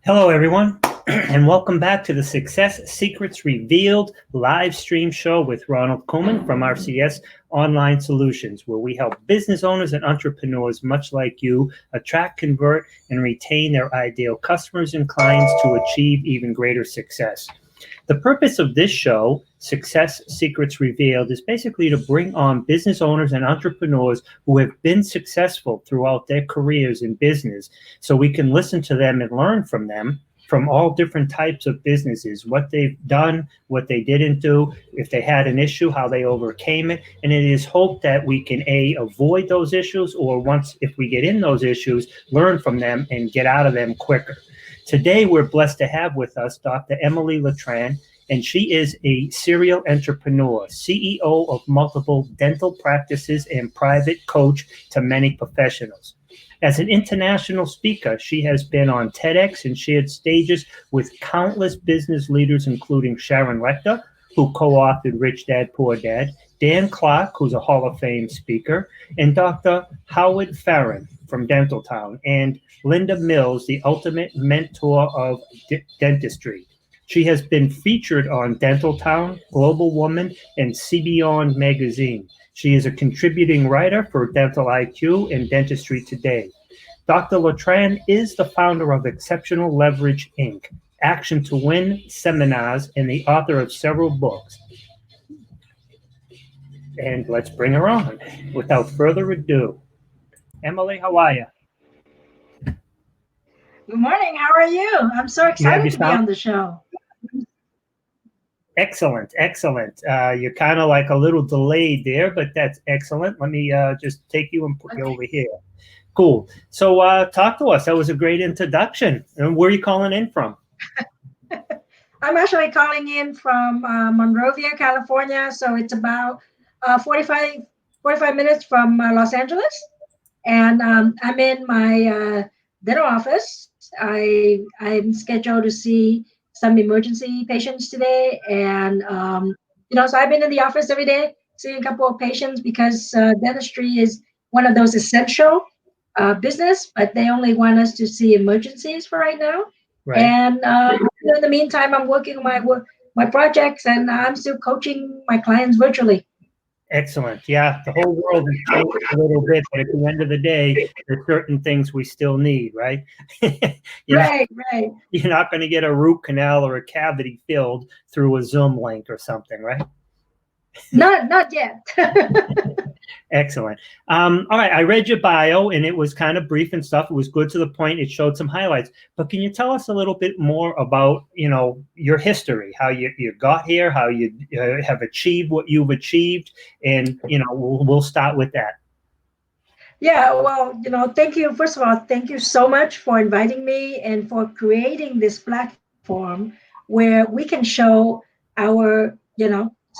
Hello, everyone, and welcome back to the Success Secrets Revealed live stream show with Ronald Couming from RCS Online Solutions, where we help business owners and entrepreneurs much like you attract, convert, and retain their ideal customers and clients to achieve even greater success. The purpose of this show, Success Secrets Revealed, is basically to bring on business owners and entrepreneurs who have been successful throughout their careers in business, so we can listen to them and learn from them from all different types of businesses, what they've done, what they didn't do, if they had an issue, how they overcame it. And it is hoped that we can avoid those issues, or if we get in those issues, learn from them and get out of them quicker. Today, we're blessed to have with us Dr. Emily Letran, and she is a serial entrepreneur, CEO of multiple dental practices and private coach to many professionals. As an international speaker, she has been on TEDx and shared stages with countless business leaders, including Sharon Lechter, who co-authored Rich Dad, Poor Dad, Dan Clark, who's a Hall of Fame speaker, and Dr. Howard Farran from Dental Town, and Linda Mills, the ultimate mentor of dentistry. She has been featured on Dental Town, Global Woman, and CBeyond magazine. She is a contributing writer for Dental IQ and Dentistry Today. Dr. Letran is the founder of Exceptional Leverage, Inc., Action to Win seminars, and the author of several books. And let's bring her on. Without further ado, Emily, how are you? Good morning. How are you? I'm so excited to be on the show. Excellent, excellent. You're kind of like a little delayed there, but that's excellent. Let me just take you and put you over here. Cool. So talk to us. That was a great introduction. And where are you calling in from? I'm actually calling in from Monrovia, California. So it's about 45 minutes from Los Angeles. And I'm in my dental office. I'm scheduled to see some emergency patients today. And, so I've been in the office every day, seeing a couple of patients because dentistry is one of those essential business, but they only want us to see emergencies for right now. Right. And in the meantime, I'm working on my projects, and I'm still coaching my clients virtually. Excellent. Yeah, the whole world has changed a little bit, but at the end of the day, there's certain things we still need, right? Right. You're not going to get a root canal or a cavity filled through a Zoom link or something, right? Not yet. Excellent. All right, I read your bio, and it was kind of brief and stuff. It was good to the point. It showed some highlights. But can you tell us a little bit more about, your history, how you got here, how you have achieved what you've achieved, and, we'll start with that. Yeah, well, thank you. First of all, thank you so much for inviting me and for creating this platform where we can show our,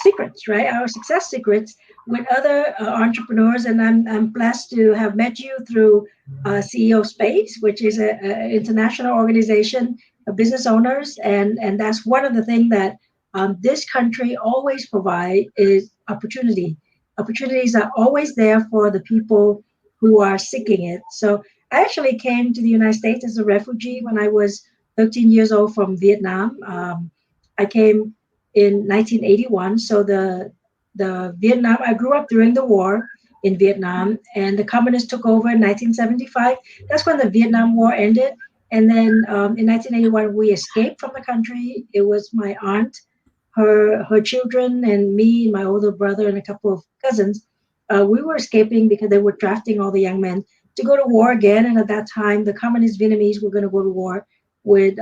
secrets, right? Our success secrets with other entrepreneurs. And I'm blessed to have met you through CEO Space, which is an international organization of business owners. And that's one of the things that this country always provides is opportunity. Opportunities are always there for the people who are seeking it. So I actually came to the United States as a refugee when I was 13 years old from Vietnam. I came in 1981. So the Vietnam, I grew up during the war in Vietnam, and the communists took over in 1975. That's when the Vietnam War ended. And then in 1981, we escaped from the country. It was my aunt, her children, and me, my older brother, and a couple of cousins. We were escaping because they were drafting all the young men to go to war again. And at that time, the communist Vietnamese were going to go to war with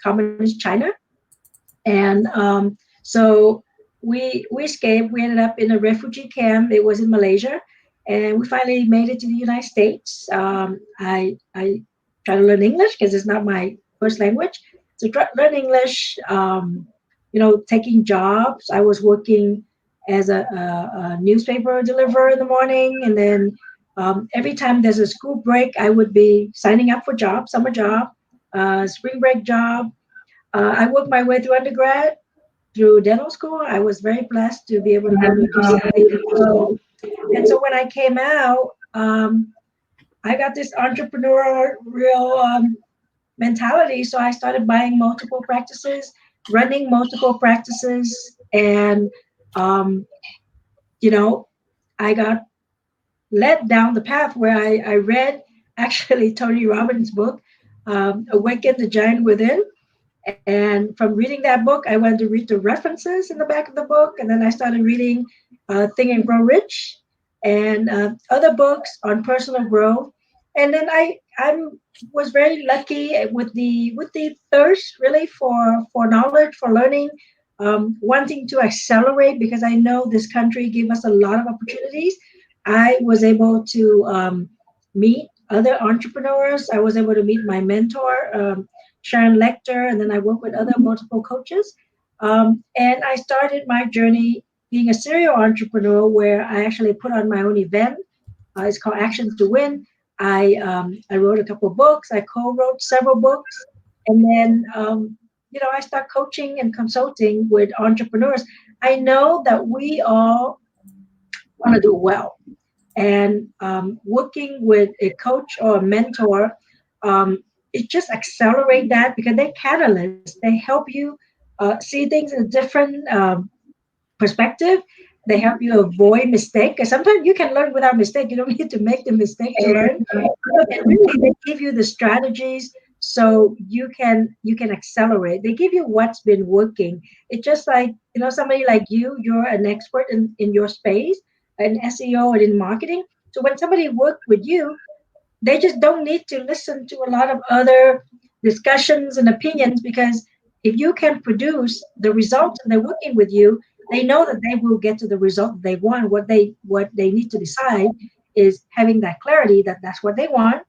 communist China. And so we escaped. We ended up in a refugee camp. It was in Malaysia. And we finally made it to the United States. I try to learn English because it's not my first language. So learn English, taking jobs. I was working as a newspaper deliverer in the morning. And then every time there's a school break, I would be signing up for jobs, summer job, spring break job. I worked my way through undergrad, through dental school. I was very blessed to be able to go to UCLA. And so when I came out, I got this entrepreneurial mentality. So I started buying multiple practices, running multiple practices, and you know, I got led down the path where I read actually Tony Robbins' book, Awaken the Giant Within. And from reading that book, I went to read the references in the back of the book. And then I started reading Think and Grow Rich and other books on personal growth. And then I was very lucky with the thirst really for knowledge, for learning, wanting to accelerate because I know this country gave us a lot of opportunities. I was able to meet other entrepreneurs. I was able to meet my mentor, Sharon Lechter, and then I work with other multiple coaches. And I started my journey being a serial entrepreneur where I actually put on my own event. It's called Actions to Win. I wrote a couple of books. I co-wrote several books, and then I start coaching and consulting with entrepreneurs. I know that we all want to do well, and working with a coach or a mentor, it just accelerate that because they catalyst. They help you see things in a different perspective. They help you avoid mistake. Because sometimes you can learn without mistake. You don't need to make the mistake to learn. And really, they give you the strategies so you can accelerate. They give you what's been working. It's just like somebody like you. You're an expert in your space, in SEO and in marketing. So when somebody works with you, they just don't need to listen to a lot of other discussions and opinions because if you can produce the results and they're working with you, they know that they will get to the result they want. What they need to decide is having that clarity that that's what they want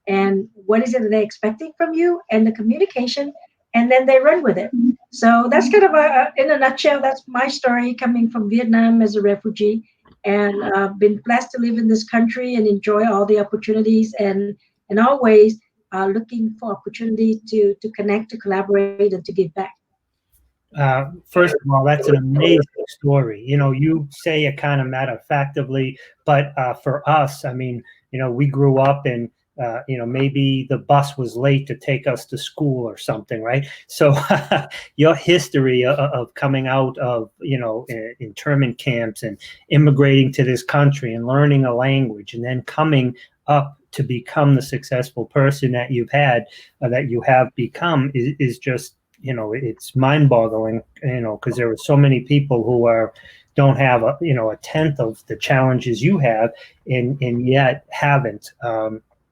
and what is it that they're expecting from you and the communication, and then they run with it. So that's kind of in a nutshell, that's my story coming from Vietnam as a refugee, and been blessed to live in this country and enjoy all the opportunities, and always looking for opportunity to connect, to collaborate, and to give back. First of all, that's an amazing story. You say it kind of matter-of-factly, but for us, I mean, we grew up and maybe the bus was late to take us to school or something, right? So your history of coming out of, internment camps and immigrating to this country and learning a language and then coming up to become the successful person that that you have become is just, it's mind-boggling, because there are so many people who don't have a tenth of the challenges you have and yet haven't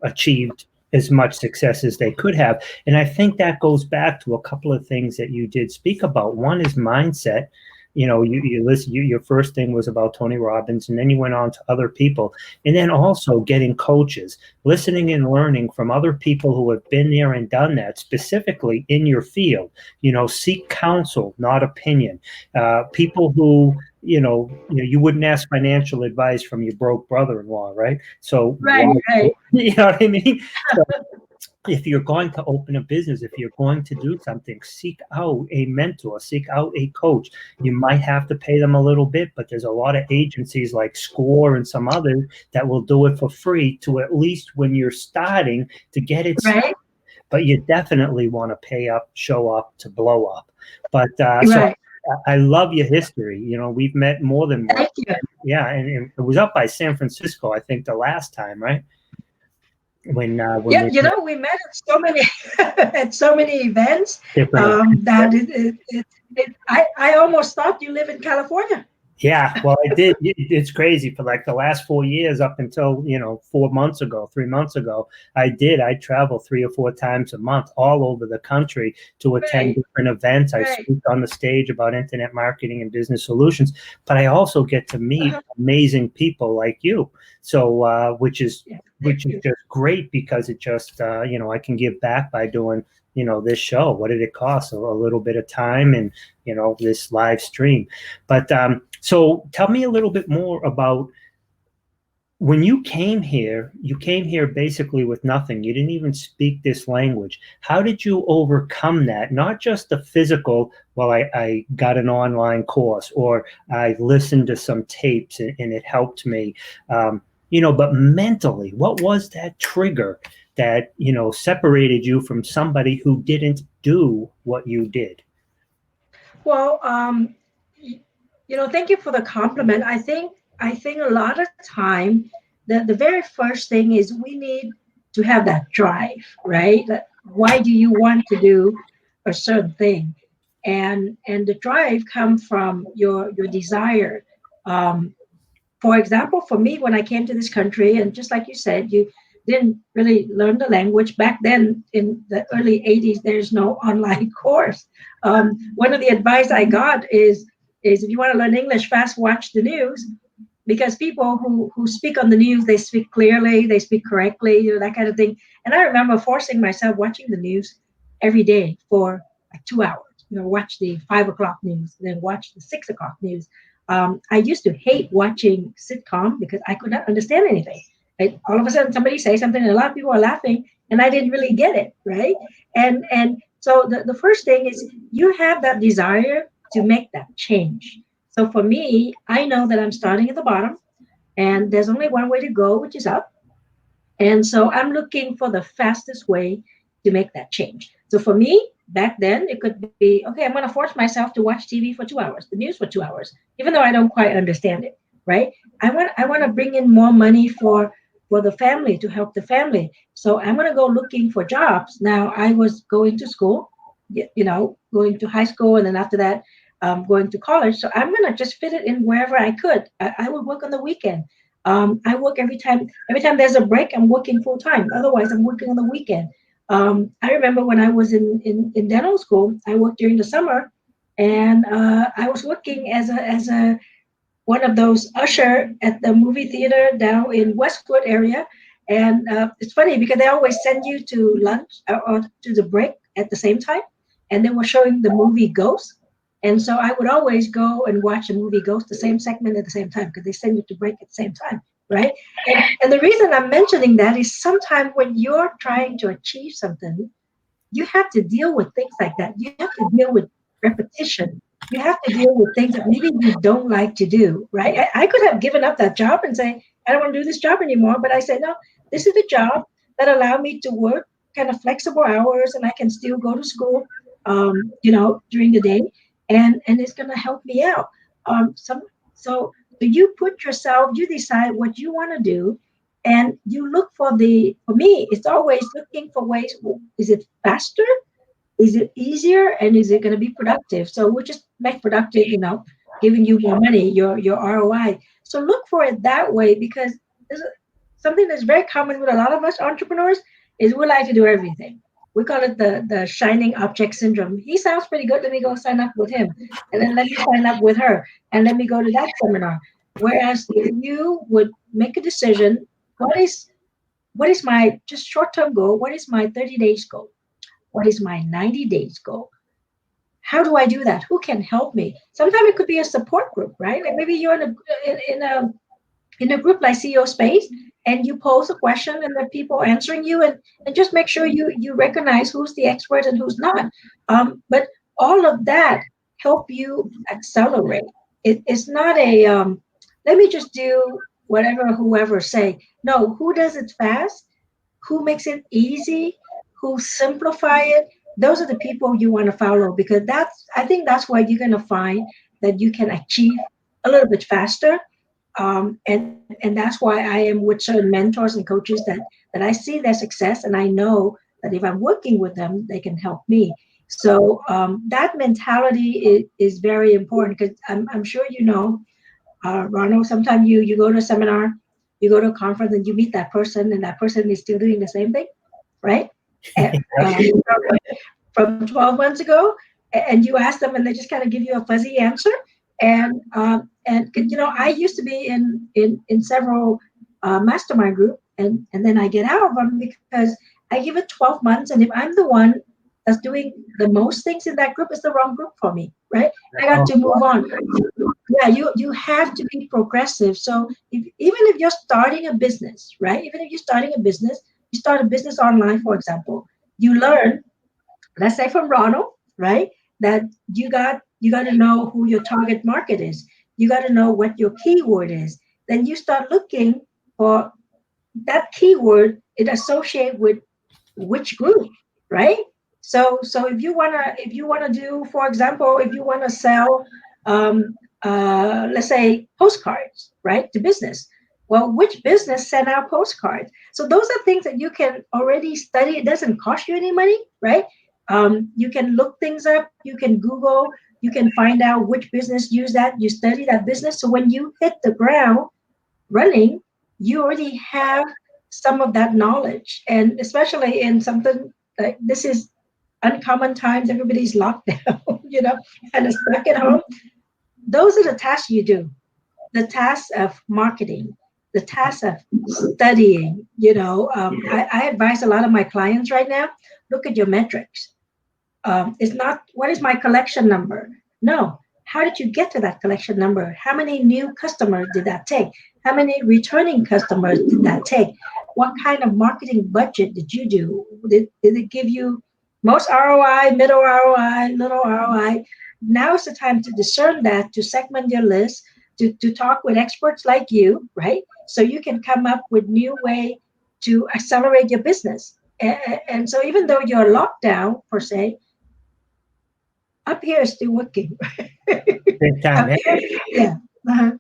achieved as much success as they could have. And I think that goes back to a couple of things that you did speak about. One is mindset. You listen, your first thing was about Tony Robbins, and then you went on to other people. And then also getting coaches, listening and learning from other people who have been there and done that, specifically in your field. Seek counsel, not opinion. People who, you wouldn't ask financial advice from your broke brother-in-law, right? So, right. You know what I mean? So, if you're going to open a business, if you're going to do something, seek out a mentor, seek out a coach. You might have to pay them a little bit, but there's a lot of agencies like Score and some others that will do it for free to at least when you're starting to get it started. But you definitely want to pay up, show up to blow up. But so I love your history. We've met more than once. Thank you. Yeah, and it was up by San Francisco, I think, the last time, right? When we met at so many events that I almost thought you live in California. Yeah, well, I did. It's crazy. For like the last 4 years, up until 3 months ago, I travel 3 or 4 times a month all over the country to attend different events. I speak on the stage about internet marketing and business solutions, but I also get to meet amazing people like you. So, which is just great because it just I can give back by doing this show. What did it cost? A little bit of time and this live stream. But so tell me a little bit more about when you came here. You came here basically with nothing. You didn't even speak this language. How did you overcome that? Not just the physical, well, I got an online course or I listened to some tapes and it helped me, but mentally, what was that trigger that, separated you from somebody who didn't do what you did? Well, thank you for the compliment. I think a lot of time the very first thing is we need to have that drive, right? Why do you want to do a certain thing? And the drive comes from your desire. Um, for example, for me, when I came to this country, and just like you said, you didn't really learn the language back then. In the early 80s, there's no online course. One of the advice I got is if you want to learn English fast, watch the news, because people who speak on the news, they speak clearly, they speak correctly, that kind of thing. And I remember forcing myself watching the news every day for like 2 hours. Watch the 5 o'clock news, then watch the 6 o'clock news. I used to hate watching sitcom because I could not understand anything. All of a sudden, somebody say something, and a lot of people are laughing, and I didn't really get it, right? And so the first thing is you have that desire to make that change. So for me, I know that I'm starting at the bottom, and there's only one way to go, which is up. And so I'm looking for the fastest way to make that change. So for me, back then, it could be, okay, I'm going to force myself to watch TV for 2 hours, the news for 2 hours, even though I don't quite understand it, right? I want to bring in more money for the family, to help the family. So I'm going to go looking for jobs. Now, I was going to school, going to high school, and then after that, going to college. So I'm going to just fit it in wherever I could. I would work on the weekend. I work every time. Every time there's a break, I'm working full time. Otherwise, I'm working on the weekend. I remember when I was in dental school, I worked during the summer, and I was working as a one of those usher at the movie theater down in Westwood area. And it's funny because they always send you to lunch or to the break at the same time, and they were showing the movie Ghost. And so I would always go and watch a movie Ghost, the same segment at the same time, because they send you to break at the same time, right? And the reason I'm mentioning that is sometimes when you're trying to achieve something, you have to deal with things like that. You have to deal with repetition. You have to deal with things that maybe you don't like to do, right? I could have given up that job and say, I don't want to do this job anymore. But I said, no, this is the job that allowed me to work kind of flexible hours, and I can still go to school, during the day, and it's going to help me out. So you put yourself, you decide what you want to do, and you look for for me, it's always looking for ways. Is it faster? Is it easier? And is it going to be productive? So we'll just make productive, giving you more money, your ROI. So look for it that way, because there's something that's very common with a lot of us entrepreneurs is we like to do everything. We call it the shining object syndrome. He sounds pretty good. Let me go sign up with him. And then let me sign up with her. And let me go to that seminar. Whereas if you would make a decision, what is my just short-term goal? What is my 30 days goal? What is my 90 days goal? How do I do that? Who can help me? Sometimes it could be a support group, right? Like maybe you're in a group like CEO Space, and you pose a question and there are people answering you, and just make sure you recognize who's the expert and who's not. But all of that help you accelerate. It's not let me just do whatever whoever say. No, who does it fast? Who makes it easy? Who simplify it? Those are the people you want to follow, because I think that's where you're going to find that you can achieve a little bit faster. And that's why I am with certain mentors and coaches that I see their success, and I know that if I'm working with them, they can help me. So that mentality is very important, because I'm sure Ronald, sometimes you go to a seminar, you go to a conference, and you meet that person, and that person is still doing the same thing, right? And, from 12 months ago, and you ask them, and they just kind of give you a fuzzy answer. And I used to be in several mastermind group, and then I get out of them because I give it 12 months, and if I'm the one that's doing the most things in that group, it's the wrong group for me, right? I got to move on. Yeah, you have to be progressive. So even if you're starting a business, right? Even if you're starting a business, you start a business online, for example, you learn, let's say from Ronald, right? That you got to know who your target market is. You got to know what your keyword is. Then you start looking for that keyword it associate with which group, right? So if you wanna do, for example, if you wanna sell, let's say postcards, right, to business. Well, which business send out postcards? So those are things that you can already study. It doesn't cost you any money, right? You can look things up. You can Google. You can find out which business use that. You study that business. So when you hit the ground running, you already have some of that knowledge. And especially in something like this is uncommon times, everybody's locked down, and stuck at home. Those are the tasks you do, the tasks of marketing, the tasks of studying. I advise a lot of my clients right now, look at your metrics. It's not what is my collection number. No, how did you get to that collection number? How many new customers did that take? How many returning customers did that take? What kind of marketing budget did you do? Did it give you most ROI, middle ROI, little ROI? Now is the time to discern that, to segment your list, to talk with experts like you, right? So you can come up with new way to accelerate your business. And so even though you're locked down per se, up here is still working. Big time. Up here, yeah. Uh-huh.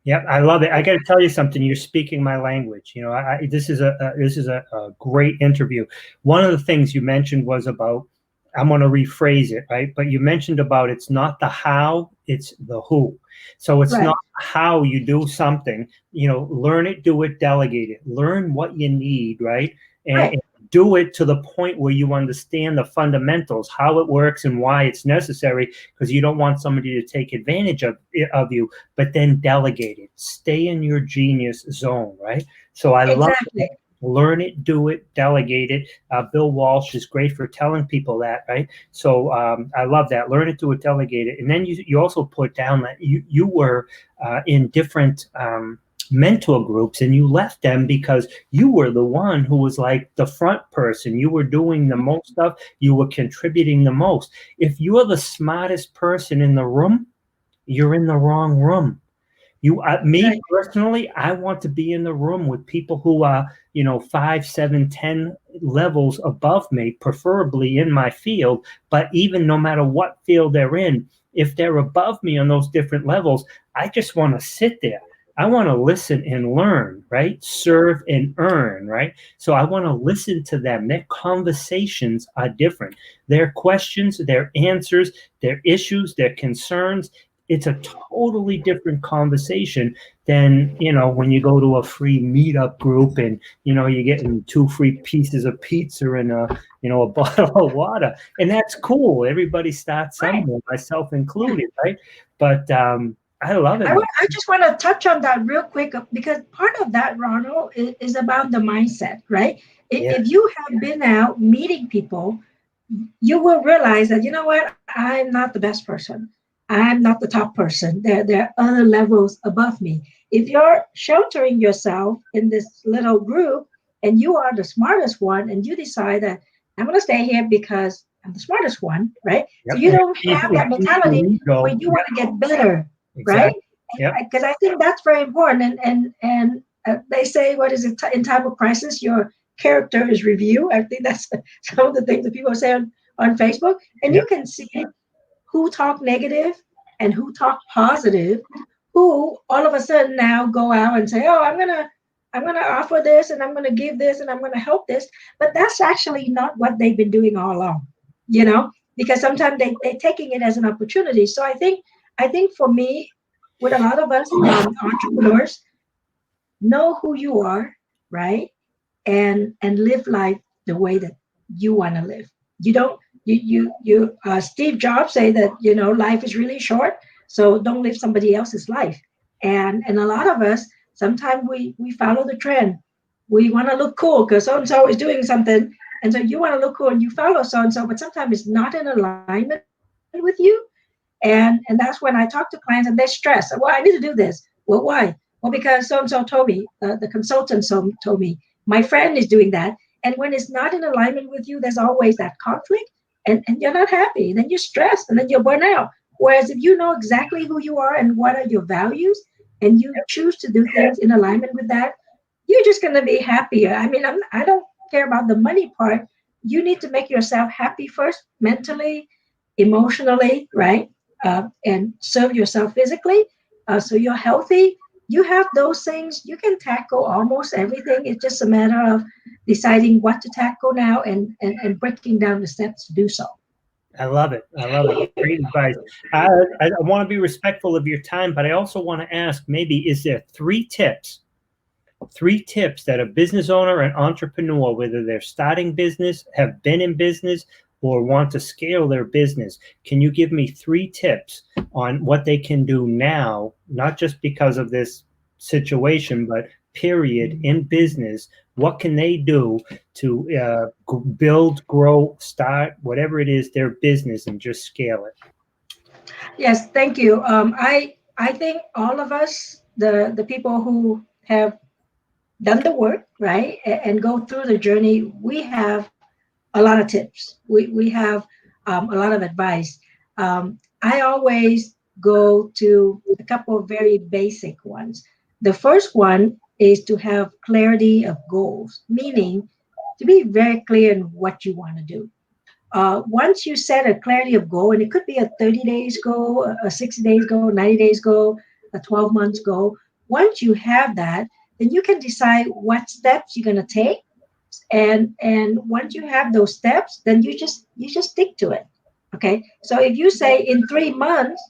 Yep, I love it. I got to tell you something. You're speaking my language. This is a great interview. One of the things you mentioned was about. I'm going to rephrase it, right? But you mentioned about it's not the how, it's the who. So it's Right. not how you do something. Learn it, do it, delegate it. Learn what you need, right? And do it to the point where you understand the fundamentals, how it works and why it's necessary, because you don't want somebody to take advantage of you, but then delegate it. Stay in your genius zone, right? So I love it. Learn it, do it, delegate it. Bill Walsh is great for telling people that, right? So I love that. Learn it, do it, delegate it. And then you also put down that you were in different mentor groups, and you left them because you were the one who was like the front person. You were doing the most stuff. You were contributing the most. If you're the smartest person in the room, you're in the wrong room. Me personally, I want to be in the room with people who are, 5, 7, 10 levels above me, preferably in my field. But even no matter what field they're in, if they're above me on those different levels, I just want to sit there. I want to listen and learn, right? Serve and earn, right? So I want to listen to them. Their conversations are different. Their questions, their answers, their issues, their concerns. It's a totally different conversation than, when you go to a free meetup group and, you're getting 2 free pieces of pizza and a bottle of water. And that's cool. Everybody starts somewhere, myself included, right? But I love it. I just want to touch on that real quick, because part of that, Ronald, is about the mindset, right? If you have been out meeting people, you will realize that, you know what, I'm not the best person. I'm not the top person. There are other levels above me. If you're sheltering yourself in this little group and you are the smartest one, and you decide that I'm going to stay here because I'm the smartest one, right? So you don't have that mentality where you want to get better, right? Because I think that's very important. And they say, what is it, in time of crisis, your character is review. I think that's some of the things that people say on Facebook. And you can see who talk negative and who talk positive, who all of a sudden now go out and say, oh, I'm gonna offer this, and I'm gonna give this, and I'm gonna help this. But that's actually not what they've been doing all along, because sometimes they're taking it as an opportunity. So I think for me, with a lot of us entrepreneurs, know who you are, right? And live life the way that you want to live. You don't Steve Jobs say that, life is really short, so don't live somebody else's life. And a lot of us, sometimes we follow the trend. We want to look cool because so and so is doing something, and so you want to look cool and you follow so and so, but sometimes it's not in alignment with you. And that's when I talk to clients and they're stressed. Well, I need to do this. Well, why? Well, because so and so told me, the consultant told me, my friend is doing that. And when it's not in alignment with you, there's always that conflict, and you're not happy. Then you're stressed, and then you're burnt out. Whereas if you know exactly who you are and what are your values, and you choose to do things in alignment with that, you're just going to be happier. I mean, care about the money part, you need to make yourself happy first, mentally, emotionally, right? And serve yourself physically. So you're healthy. You have those things, you can tackle almost everything. It's just a matter of deciding what to tackle now and breaking down the steps to do so. I love it. I love it. Great advice. I want to be respectful of your time, but I also want to ask, maybe, is there three tips that a business owner and entrepreneur, whether they're starting business, have been in business, or want to scale their business, can you give me 3 tips on what they can do now, not just because of this situation, but period, in business? What can they do to build, grow, start, whatever it is, their business, and just scale it? Yes, thank you. I think all of us, the people who have done the work, right, and go through the journey, we have a lot of tips. We have a lot of advice. I always go to a couple of very basic ones. The first one is to have clarity of goals, meaning to be very clear in what you want to do. Once you set a clarity of goal, and it could be a 30 days goal, a 60 days goal, 90 days goal, a 12 months goal. Once you have that, then you can decide what steps you're going to take. And once you have those steps, then you just stick to it. Okay. So if you say in 3 months,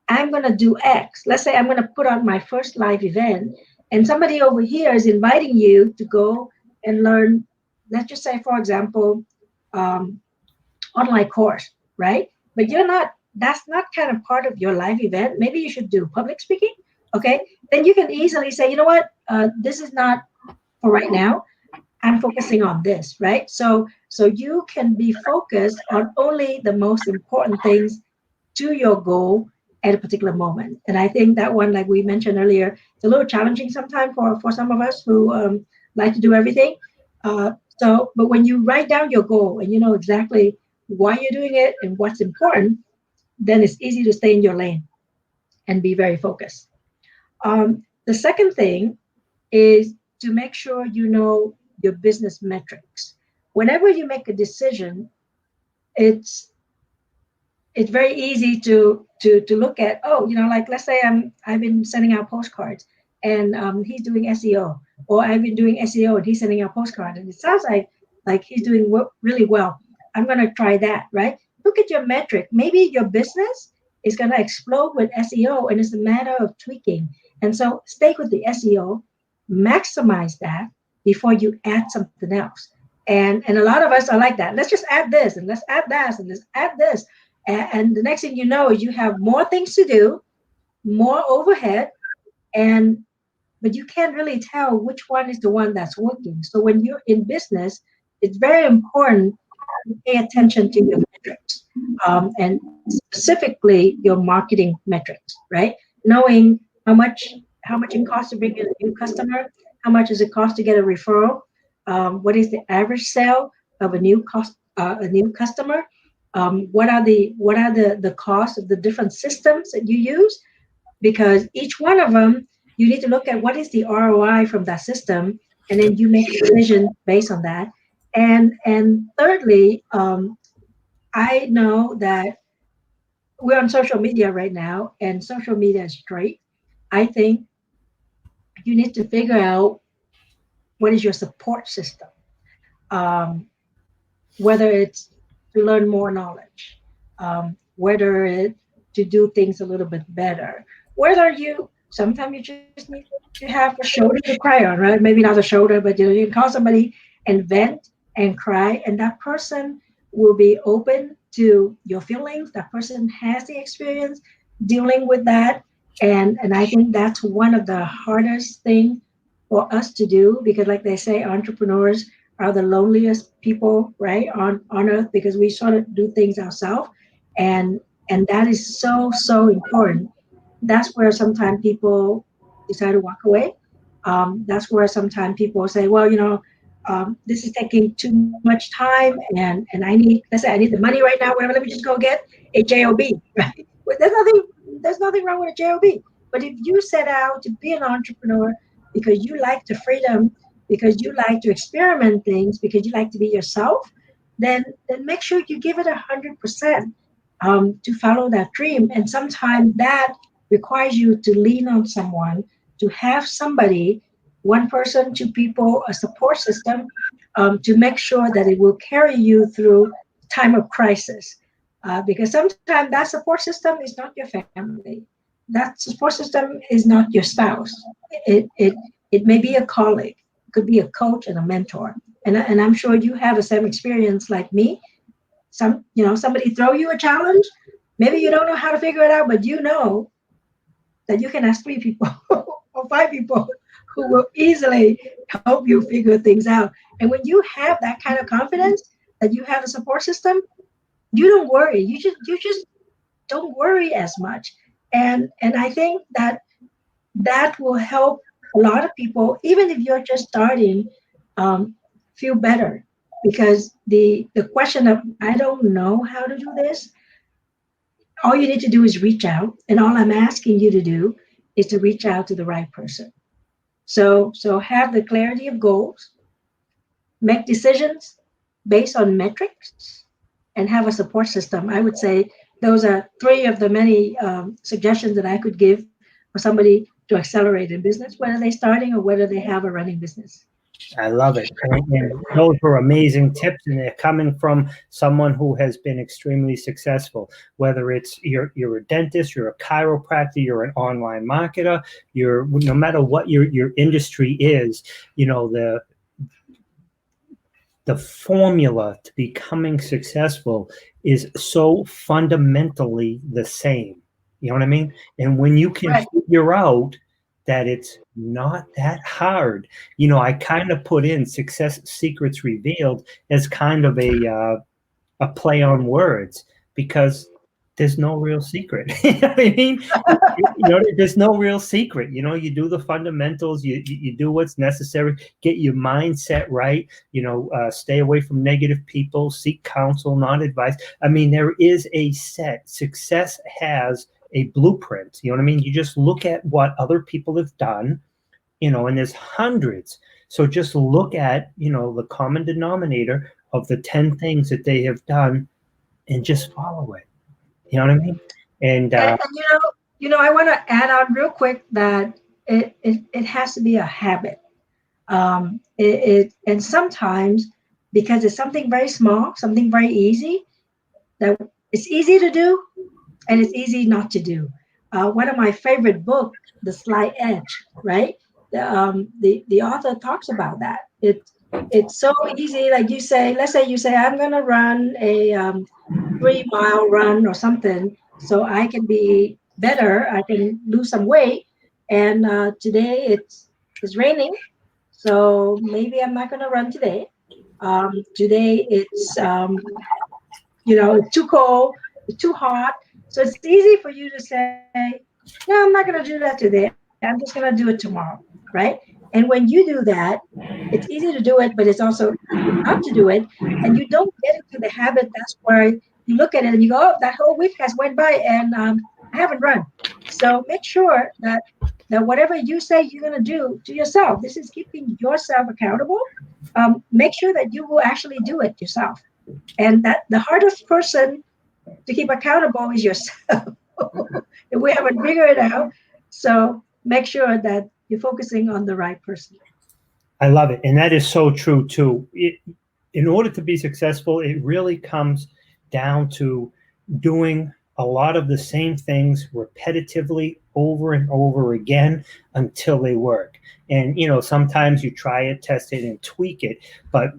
I'm going to do X, let's say I'm going to put on my first live event, and somebody over here is inviting you to go and learn, let's just say, for example, um, online course, right? But that's not kind of part of your live event. Maybe you should do public speaking. Okay. Then you can easily say, you know what, this is not for right now. I'm focusing on this, right? So you can be focused on only the most important things to your goal at a particular moment. And I think that one, like we mentioned earlier, it's a little challenging sometimes for some of us who like to do everything. But when you write down your goal and you know exactly why you're doing it and what's important, then it's easy to stay in your lane and be very focused. The second thing is to make sure you know your business metrics. Whenever you make a decision, it's it's very easy to look at. Oh, like let's say I've been sending out postcards, and he's doing SEO, or I've been doing SEO and he's sending out postcards, and it sounds like he's doing really well. I'm going to try that, right? Look at your metric. Maybe your business is going to explode with SEO, and it's a matter of tweaking. And so stay with the SEO, maximize that before you add something else. And a lot of us are like that. Let's just add this, and let's add that, and let's add this. And the next thing you know is you have more things to do, more overhead, and but you can't really tell which one is the one that's working. So when you're in business, it's very important to pay attention to your metrics, and specifically your marketing metrics, right? Knowing how much it costs to bring in a new customer, how much does it cost to get a referral, what is the average sale of a new customer, what are the costs of the different systems that you use, because each one of them you need to look at what is the ROI from that system, and then you make a decision based on that. And thirdly, I know that we're on social media right now, and social media is great. I think you need to figure out what is your support system, um, whether it's to learn more knowledge, whether it's to do things a little bit better, whether sometimes you just need to have a shoulder to cry on, right? Maybe not a shoulder, but you can call somebody and vent and cry, and that person will be open to your feelings. That person has the experience dealing with that. And I think that's one of the hardest thing for us to do, because like they say, entrepreneurs are the loneliest people, right, on earth, because we sort of do things ourselves. And that is so important. That's where sometimes people decide to walk away. That's where sometimes people say, well, this is taking too much time, and I need, let's say I need the money right now, whatever, let me just go get a job, right? But there's nothing wrong with a job. But if you set out to be an entrepreneur because you like the freedom because you like to experiment things, because you like to be yourself, then make sure you give it 100% to follow that dream. And sometimes that requires you to lean on someone, to have somebody, one person, two people, a support system, to make sure that it will carry you through time of crisis. Because sometimes that support system is not your family. That support system is not your spouse. It may be a colleague, it could be a coach and a mentor. And I'm sure you have the same experience like me. Somebody throw you a challenge, maybe you don't know how to figure it out, but you know that you can ask three people or five people who will easily help you figure things out. And when you have that kind of confidence that you have a support system, you don't worry. You just don't worry as much. And I think that that will help a lot of people, even if you're just starting, um, feel better. Because the question of I don't know how to do this, all you need to do is reach out, and all I'm asking you to do is to reach out to the right person. So have the clarity of goals, make decisions based on metrics, and have a support system. I would say those are three of the many suggestions that I could give for somebody to accelerate in business, whether they're starting or whether they have a running business. I love it. And those were amazing tips, and they're coming from someone who has been extremely successful. Whether it's you're a dentist, you're a chiropractor, you're an online marketer, you're no matter what your industry is, the formula to becoming successful is so fundamentally the same. You know what I mean? And when you can Right. figure out that it's not that hard, I kind of put in Success Secrets Revealed as kind of a play on words, because there's no real secret. You know what I mean? There's no real secret. You do the fundamentals, you do what's necessary, get your mindset right, stay away from negative people, seek counsel, not advice. I mean, there is a set. Success has a blueprint. You know what I mean? You just look at what other people have done, and there's hundreds. So just look at, the common denominator of the 10 things that they have done and just follow it. You know what I mean? And And I want to add on real quick that it has to be a habit. And sometimes, because it's something very small, something very easy, that it's easy to do and it's easy not to do. One of my favorite book, The Slight Edge, right? The author talks about that. It's so easy. Like you say, let's say you say, I'm gonna run a 3 mile run or something, so I can be better. I can lose some weight. And today it's raining, so maybe I'm not gonna run today. Today it's too cold, it's too hot. So it's easy for you to say, no, I'm not going to do that today. I'm just going to do it tomorrow, right? And when you do that, it's easy to do it, but it's also hard to do it. And you don't get into the habit. That's where you look at it and you go, oh, that whole week has went by and I haven't run. So make sure that whatever you say you're going to do to yourself, this is keeping yourself accountable. Make sure that you will actually do it yourself. And that the hardest person to keep accountable is yourself. If we haven't figured it out, so make sure that you're focusing on the right person. I love it. And that is so true too. In order to be successful, it really comes down to doing a lot of the same things repetitively over and over again until they work. And, sometimes you try it, test it, and tweak it. But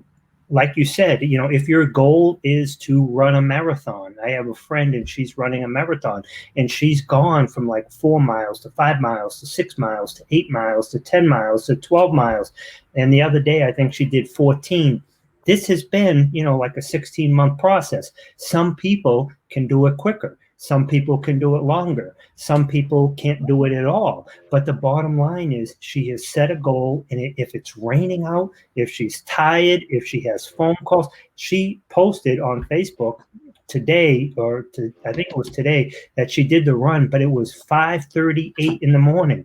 like you said, if your goal is to run a marathon, I have a friend and she's running a marathon, and she's gone from like 4 miles to 5 miles to 6 miles to 8 miles to 10 miles to 12 miles. And the other day, I think she did 14. This has been, like a 16-month process. Some people can do it quicker. Some people can do it longer. Some people can't do it at all. But the bottom line is she has set a goal, and if it's raining out, if she's tired, if she has phone calls, she posted on Facebook today, I think it was today, that she did the run, but it was 5:38 in the morning.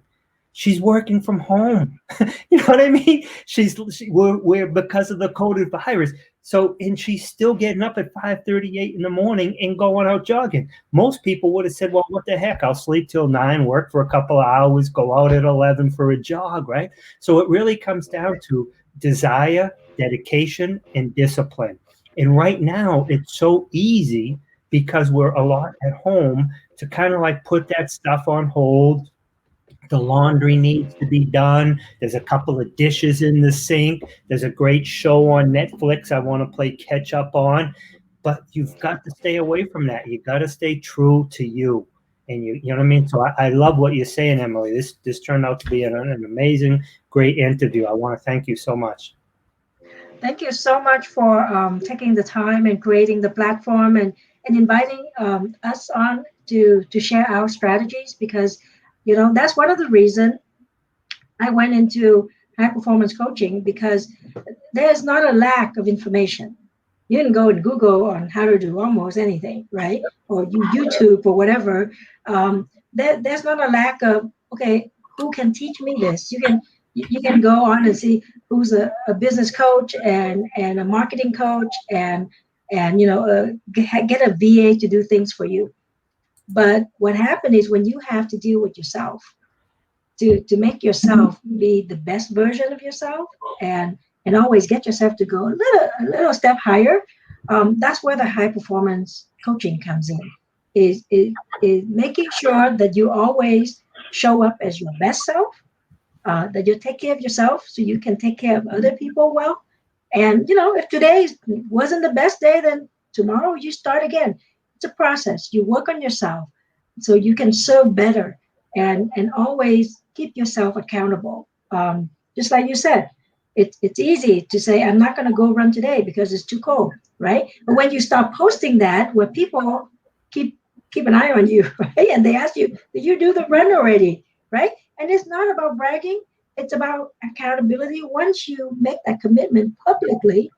she's working from home. You know what I mean? We're because of the COVID virus. So, and she's still getting up at 5:38 in the morning and going out jogging. Most people would have said, well, what the heck? I'll sleep till 9, work for a couple of hours, go out at 11 for a jog, right? So it really comes down to desire, dedication, and discipline. And right now, it's so easy because we're a lot at home to kind of like put that stuff on hold. The laundry needs to be done. There's a couple of dishes in the sink. There's a great show on Netflix I want to play catch up on. But you've got to stay away from that. You got to stay true to you. And you know what I mean? So I love what you're saying, Emily. This turned out to be an amazing, great interview. I want to thank you so much. Thank you so much for taking the time and creating the platform and inviting us on to share our strategies, because that's one of the reasons I went into high performance coaching, because there's not a lack of information. You can go and Google on how to do almost anything, right? Or YouTube or whatever. There's not a lack of, okay, who can teach me this? You can go on and see who's a business coach and a marketing coach and get a VA to do things for you. But what happened is when you have to deal with yourself, to make yourself be the best version of yourself and always get yourself to go a little step higher, that's where the high performance coaching comes in, is making sure that you always show up as your best self, that you take care of yourself so you can take care of other people well. And if today wasn't the best day, then tomorrow you start again. It's a process. You work on yourself so you can serve better and always keep yourself accountable. Just like you said, it's easy to say, I'm not going to go run today because it's too cold, right? But when you start posting that, where people keep an eye on you, right? And they ask you, did you do the run already, right? And it's not about bragging. It's about accountability. Once you make that commitment publicly,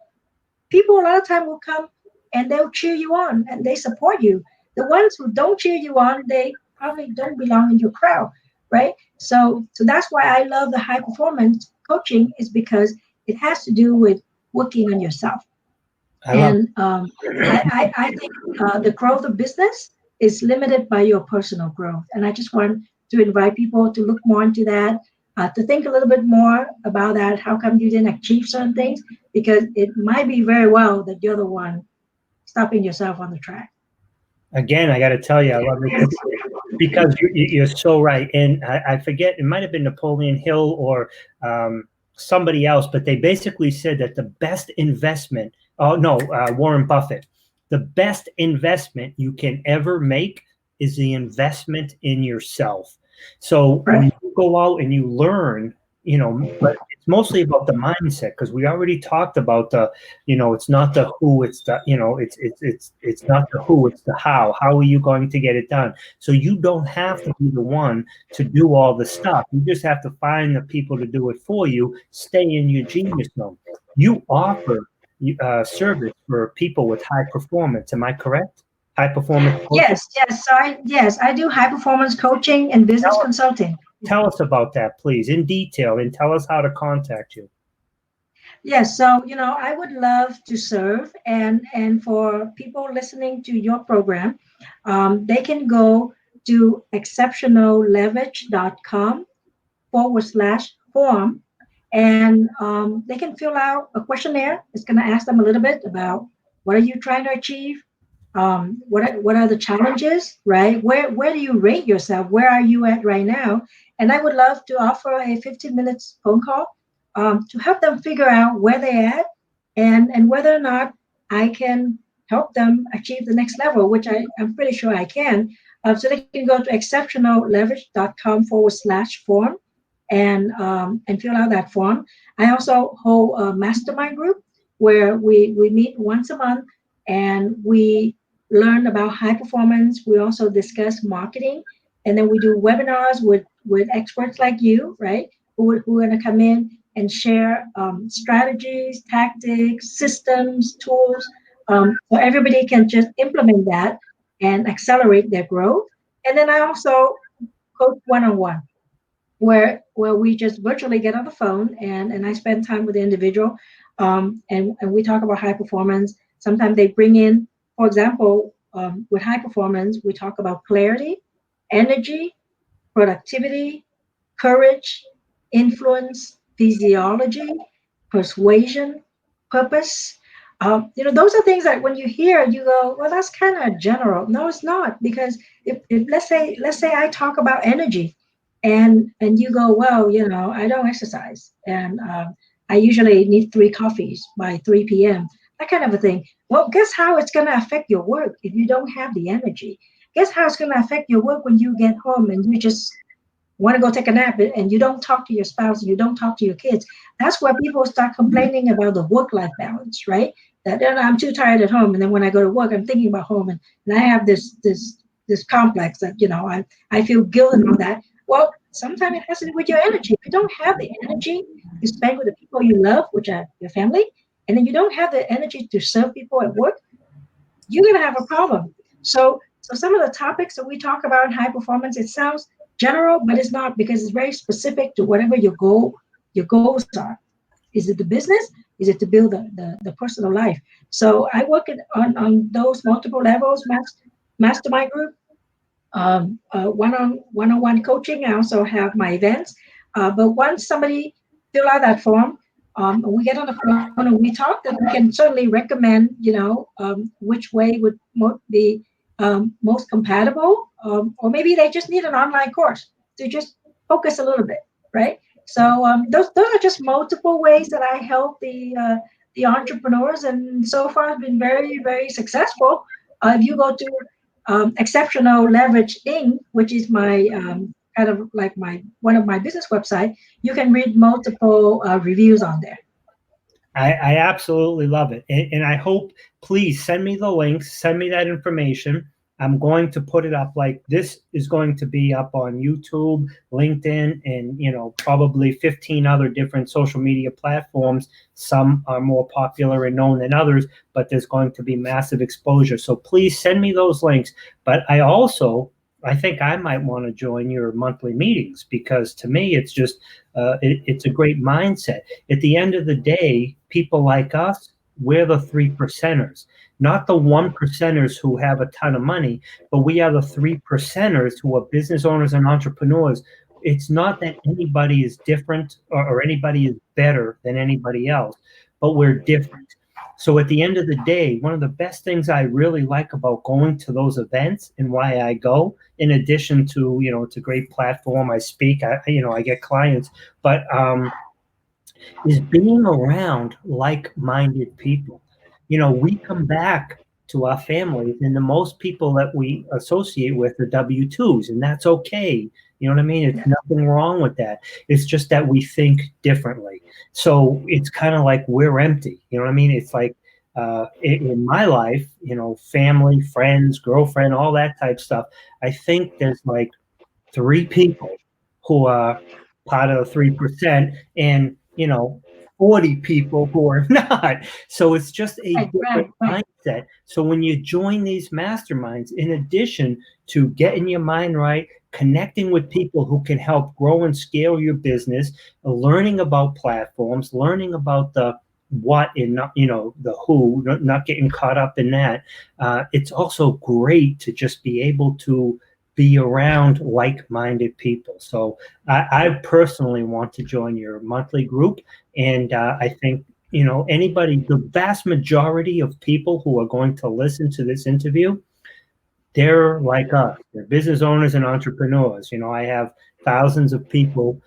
people a lot of time will come and they'll cheer you on and they support you. The ones who don't cheer you on, they probably don't belong in your crowd, right? So that's why I love the high performance coaching, is because it has to do with working on yourself. I think the growth of business is limited by your personal growth. And I just want to invite people to look more into that, to think a little bit more about that. How come you didn't achieve certain things? Because it might be very well that you're the one stopping yourself on the track. Again, I got to tell you, I love it because you're so right. And I forget, it might have been Napoleon Hill or somebody else, but they basically said that the best investment, Warren Buffett, the best investment you can ever make is the investment in yourself. So when you go out and you learn, but it's mostly about the mindset, because we already talked about the, it's not the who, it's the, it's not the who, it's the how. How are you going to get it done? So you don't have to be the one to do all the stuff. You just have to find the people to do it for you. Stay in your genius mode. You offer service for people with high performance. Am I correct? High performance coaching? Yes. I do high performance coaching and business consulting. Tell us about that, please, in detail, and tell us how to contact you. Yes, so I would love to serve, and for people listening to your program, they can go to exceptionalleverage.com/form, and they can fill out a questionnaire. It's going to ask them a little bit about what are you trying to achieve, what are the challenges, right? Where do you rate yourself? Where are you at right now? And I would love to offer a 15 minutes phone call to help them figure out where they're at and whether or not I can help them achieve the next level, which I'm pretty sure I can. So they can go to exceptionalleverage.com/form and fill out that form. I also hold a mastermind group where we meet once a month and we learn about high performance. We also discuss marketing, and then we do webinars with experts like you, right? Who are going to come in and share strategies, tactics, systems, tools, so everybody can just implement that and accelerate their growth. And then I also coach one-on-one. where we just virtually get on the phone and I spend time with the individual, and we talk about high performance. Sometimes they bring in, for example, with high performance, we talk about clarity, energy, productivity, courage, influence, physiology, persuasion, purpose. Those are things that when you hear, you go, well, that's kind of general. No, it's not, because if let's say I talk about energy, and you go, well, I don't exercise, and I usually need 3 coffees by 3 p.m. That kind of a thing. Well, guess how it's going to affect your work if you don't have the energy? Guess how it's going to affect your work when you get home and you just want to go take a nap and you don't talk to your spouse and you don't talk to your kids? That's where people start complaining about the work-life balance, right? That I'm too tired at home, and then when I go to work, I'm thinking about home, and I have this complex that I feel guilt and all that. Well, sometimes it has to do with your energy. If you don't have the energy to spend with the people you love, which are your family, and then you don't have the energy to serve people at work, you're going to have a problem. So some of the topics that we talk about in high performance, it sounds general, but it's not, because it's very specific to whatever your goals are. Is it the business? Is it to build the personal life? So I work on those multiple levels, mastermind group, one-on-one coaching. I also have my events. But once somebody fill out that form, we get on the phone and we talk, then we can certainly recommend, which way would be most compatible, or maybe they just need an online course to just focus a little bit, right? So those are just multiple ways that I help the entrepreneurs, and so far it's been very, very successful. If you go to Exceptional Leverage Inc., which is my kind of like one of my business website, you can read multiple reviews on there. I absolutely love it. And I hope, please send me the links, send me that information. I'm going to put it up. Like, this is going to be up on YouTube, LinkedIn, and, probably 15 other different social media platforms. Some are more popular and known than others, but there's going to be massive exposure. So please send me those links. But I think I might want to join your monthly meetings, because to me, it's just, it's a great mindset. At the end of the day, people like us, we're the 3%ers, not the 1%ers who have a ton of money, but we are the 3%ers who are business owners and entrepreneurs. It's not that anybody is different or anybody is better than anybody else, but we're different. So at the end of the day, one of the best things I really like about going to those events, and why I go, in addition to, it's a great platform, I speak, I get clients, but is being around like-minded people. We come back to our families, and the most people that we associate with are W-2s, and that's okay. You know what I mean? It's nothing wrong with that. It's just that we think differently. So it's kind of like we're empty. You know what I mean? It's like in my life, family, friends, girlfriend, all that type stuff. I think there's like 3 people who are part of the 3%, and 40 people who are not. So it's just a different mindset. So when you join these masterminds, in addition to getting your mind right, connecting with people who can help grow and scale your business, learning about platforms, learning about the what and not, the who, not getting caught up in that. It's also great to just be able to be around like-minded people. So I personally want to join your monthly group. And I think, anybody, the vast majority of people who are going to listen to this interview, they're like us. They're business owners and entrepreneurs. I have thousands of people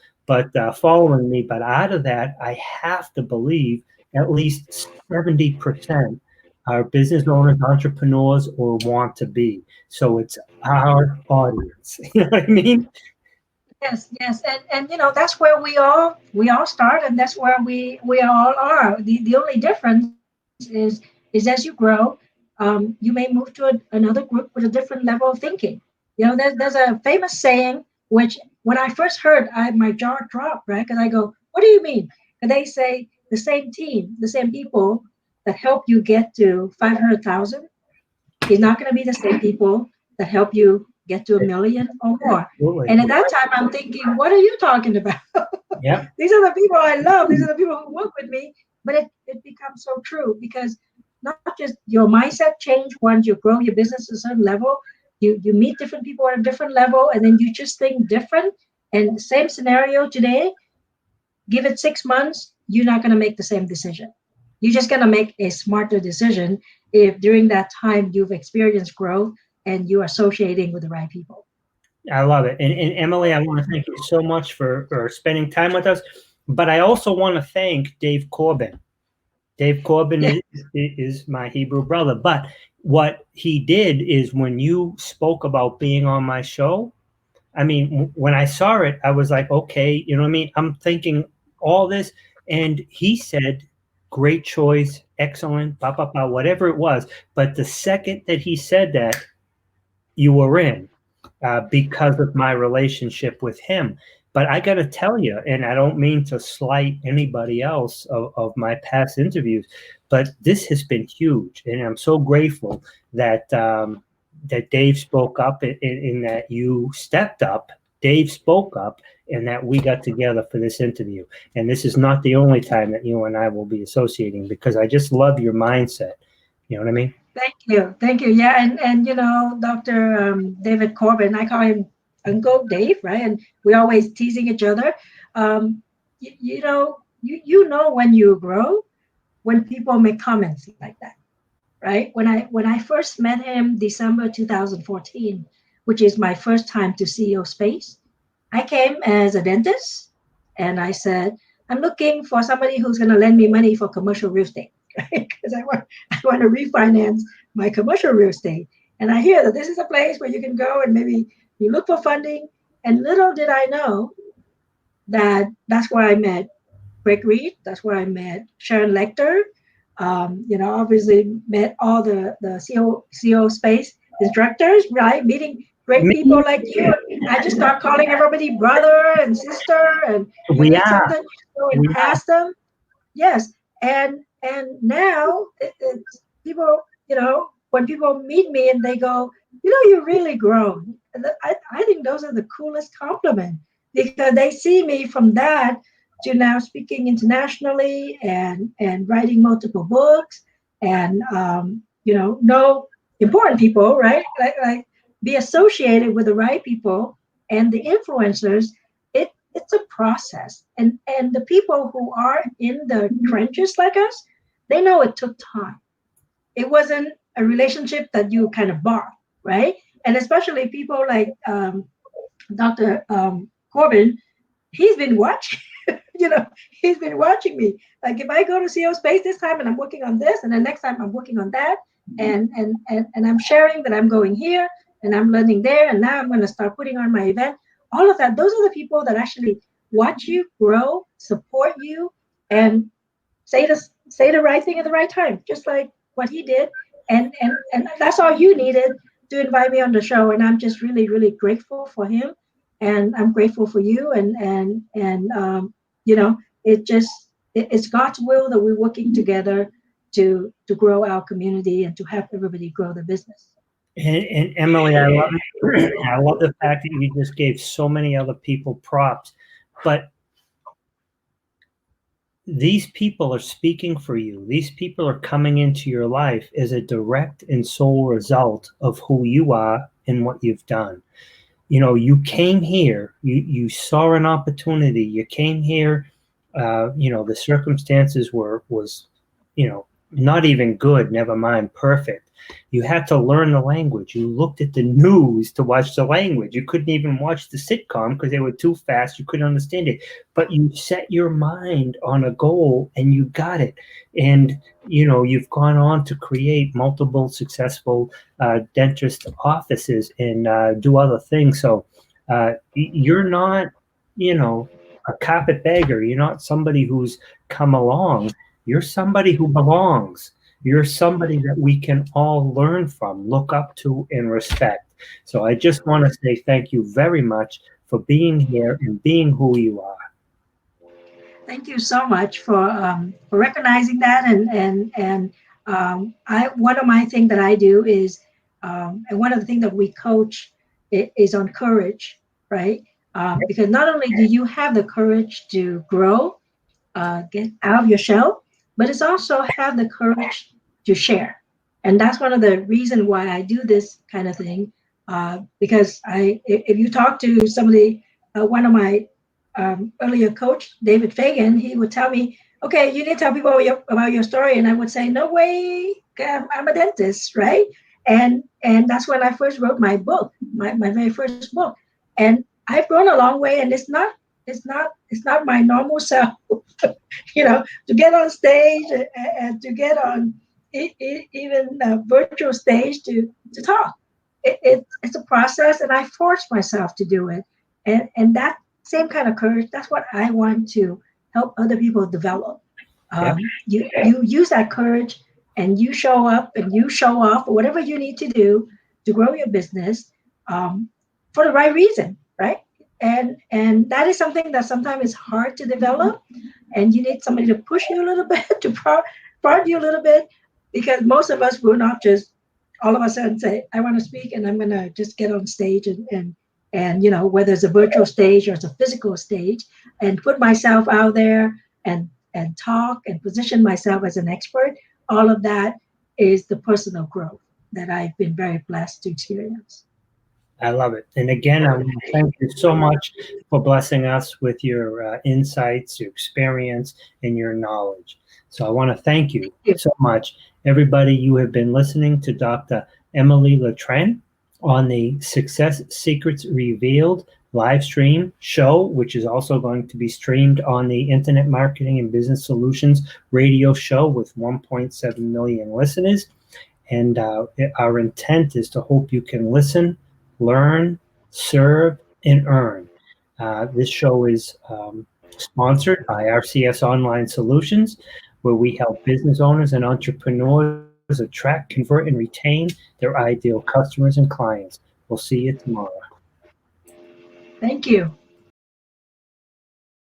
following me. But out of that, I have to believe at least 70% are business owners, entrepreneurs, or want to be. So it's our audience. You know what I mean? Yes, and that's where we all start, and that's where we all are. The only difference is as you grow, you may move to another group with a different level of thinking. There's a famous saying, which when I first heard, my jaw dropped, right? Because I go, what do you mean? And they say the same team, the same people that help you get to 500,000 is not going to be the same people that help you get to 1 million or more. Absolutely. And at that time, I'm thinking, what are you talking about? Yeah. These are the people I love. These are the people who work with me. But it becomes so true because not just your mindset change once you grow your business to a certain level, you meet different people at a different level, and then you just think different. And same scenario today, give it 6 months, you're not going to make the same decision. You're just going to make a smarter decision if during that time you've experienced growth and you're associating with the right people. I love it. And Emily, I want to thank you so much for spending time with us. But I also want to thank Dave Corbin. Dave Corbin Yeah. is my Hebrew brother. But what he did is when you spoke about being on my show, I mean, when I saw it, I was like, okay, you know what I mean? I'm thinking all this. And he said, great choice, excellent, blah, blah, blah, whatever it was. But the second that he said that, you were in. Because of my relationship with him. But I got to tell you, and I don't mean to slight anybody else of my past interviews, but this has been huge, and I'm so grateful that that Dave spoke up, in that you stepped up. Dave spoke up, and that we got together for this interview. And this is not the only time that you and I will be associating, because I just love your mindset. You know what I mean? Thank you. Yeah, and Dr. David Corbin, I call him Uncle Dave, right? And we always teasing each other. You know when you grow, when people make comments like that, right? When I first met him, December 2014, which is my first time to CEO Space, I came as a dentist, and I said, I'm looking for somebody who's going to lend me money for commercial real estate, right? Because I want to refinance my commercial real estate. And I hear that this is a place where you can go and maybe you look for funding. And little did I know that that's where I met Greg Reed. That's where I met Sharon Lechter. Obviously met all the CEO Space instructors, right? Meeting great people like you. I just start calling everybody brother and sister, and you We need are. something, you go and ask them. Yes, and now it's people. When people meet me and they go, you really grown. I think those are the coolest compliment because they see me from that to now speaking internationally and writing multiple books and know important people, right? Like be associated with the right people and the influencers. It's a process, and the people who are in the trenches like us, they know it took time. It wasn't a relationship that you kind of bought, right? And especially people like Dr. Corbin, he's been watching. He's been watching me. Like if I go to CEO Space this time and I'm working on this, and the next time I'm working on that, and I'm sharing that I'm going here and I'm learning there, and now I'm going to start putting on my event. All of that. Those are the people that actually watch you grow, support you, and say the right thing at the right time, just like what he did. And that's all you needed to invite me on the show. And I'm just really, really grateful for him, and I'm grateful for you. It's God's will that we're working together to grow our community and to have everybody grow their business. And Emily, I love it. I love the fact that you just gave so many other people props. But these people are speaking for you. These people are coming into your life as a direct and sole result of who you are and what you've done. You came here, you saw an opportunity, you came here, the circumstances was not even good, never mind perfect. You had to learn the language. You looked at the news to watch the language. You couldn't even watch the sitcom because they were too fast. You couldn't understand it. But you set your mind on a goal and you got it. And, you've gone on to create multiple successful dentist offices and do other things. So you're not, a carpetbagger. You're not somebody who's come along. You're somebody who belongs. You're somebody that we can all learn from, look up to, and respect. So I just want to say thank you very much for being here and being who you are. Thank you so much for recognizing that. I one of my things that I do is, and one of the things that we coach is on courage, right? Because not only do you have the courage to grow, get out of your shell, but it's also have the courage to share. And that's one of the reasons why I do this kind of thing. Because if you talk to somebody, one of my earlier coach, David Fagan, he would tell me, okay, you need to tell people about your story. And I would say, no way, I'm a dentist, right? And that's when I first wrote my book, my very first book. And I've grown a long way, and it's not my normal self, to get on stage and to get on even a virtual stage to talk. It's a process, and I force myself to do it. And that same kind of courage, that's what I want to help other people develop. Yep. You use that courage, and you show up and you show off whatever you need to do to grow your business, for the right reason, right? And that is something that sometimes is hard to develop, and you need somebody to push you a little bit, to prod you a little bit, because most of us will not just all of a sudden say, I want to speak, and I'm going to just get on stage and whether it's a virtual stage or it's a physical stage, and put myself out there and talk and position myself as an expert. All of that is the personal growth that I've been very blessed to experience. I love it. And again, I want to thank you so much for blessing us with your insights, your experience, and your knowledge. So I want to thank you so much. Everybody, you have been listening to Dr. Emily Letran on the Success Secrets Revealed live stream show, which is also going to be streamed on the Internet Marketing and Business Solutions radio show with 1.7 million listeners. And our intent is to hope you can listen, learn, serve, and earn. This show is sponsored by RCS Online Solutions, where we help business owners and entrepreneurs attract, convert, and retain their ideal customers and clients. We'll see you tomorrow. Thank you.